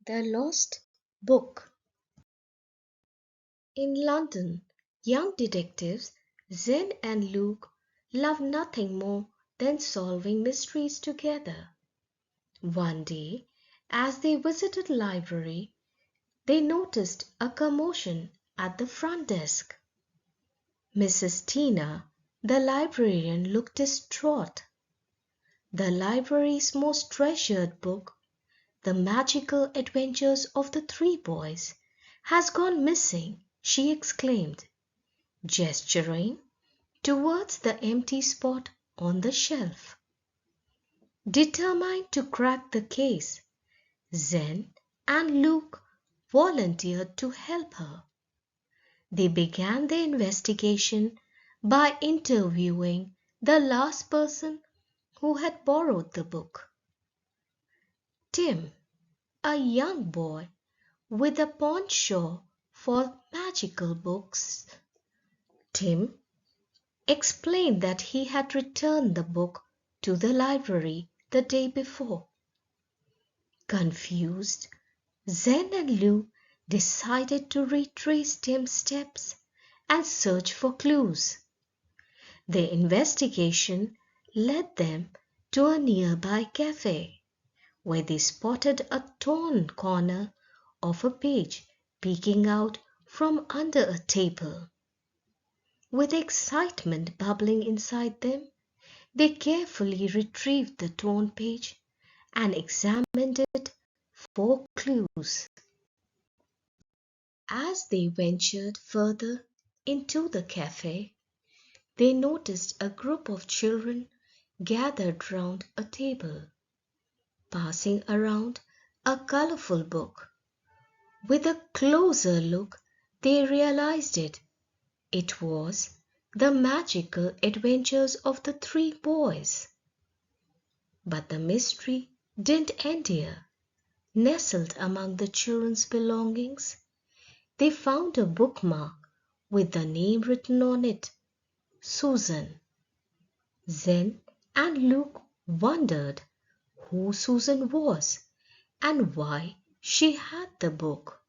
The Lost Book. In London, young detectives Zen and Luke loved nothing more than solving mysteries together. One day, as they visited the library, they noticed a commotion at the front desk. Mrs. Tina, the librarian, looked distraught. The library's most treasured book, The Magical Adventures of the Three Boys, has gone missing, she exclaimed, gesturing towards the empty spot on the shelf. Determined to crack the case, Zen and Luke volunteered to help her. They began the investigation by interviewing the last person who had borrowed the book. Tim, a young boy with a penchant for magical books. Tim explained that he had returned the book to the library the day before. Confused, Zen and Lou decided to retrace Tim's steps and search for clues. Their investigation led them to a nearby cafe, where they spotted a torn corner of a page peeking out from under a table. With excitement bubbling inside them, they carefully retrieved the torn page and examined it for clues. As they ventured further into the cafe, they noticed a group of children gathered round a table, passing around a colorful book. With a closer look, they realized it. It was The Magical Adventures of the Three Boys. But the mystery didn't end here. Nestled among the children's belongings, they found a bookmark with the name written on it, Susan. Zen and Luke wondered who Susan was and why she had the book.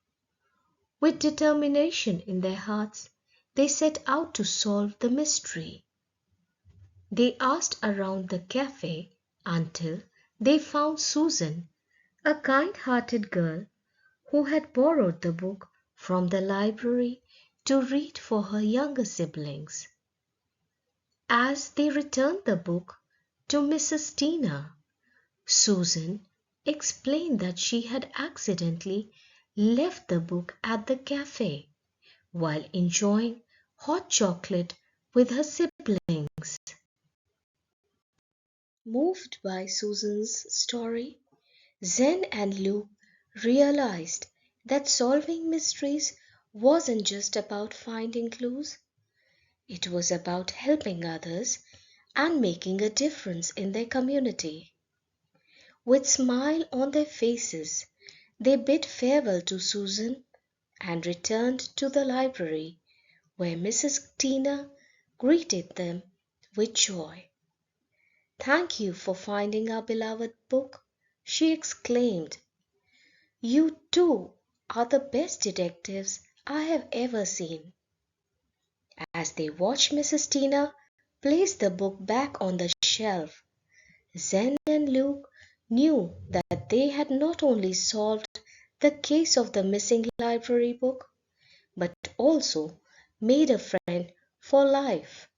With determination in their hearts, they set out to solve the mystery. They asked around the cafe until they found Susan, a kind-hearted girl who had borrowed the book from the library to read for her younger siblings. As they returned the book to Mrs. Tina, Susan explained that she had accidentally left the book at the cafe while enjoying hot chocolate with her siblings. Moved by Susan's story, Zen and Luke realized that solving mysteries wasn't just about finding clues. It was about helping others and making a difference in their community. With smile on their faces, they bid farewell to Susan and returned to the library, where Mrs. Tina greeted them with joy. "Thank you for finding our beloved book," she exclaimed. "You two are the best detectives I have ever seen." As they watched Mrs. Tina place the book back on the shelf, Zen and Luke knew that they had not only solved the case of the missing library book, but also made a friend for life.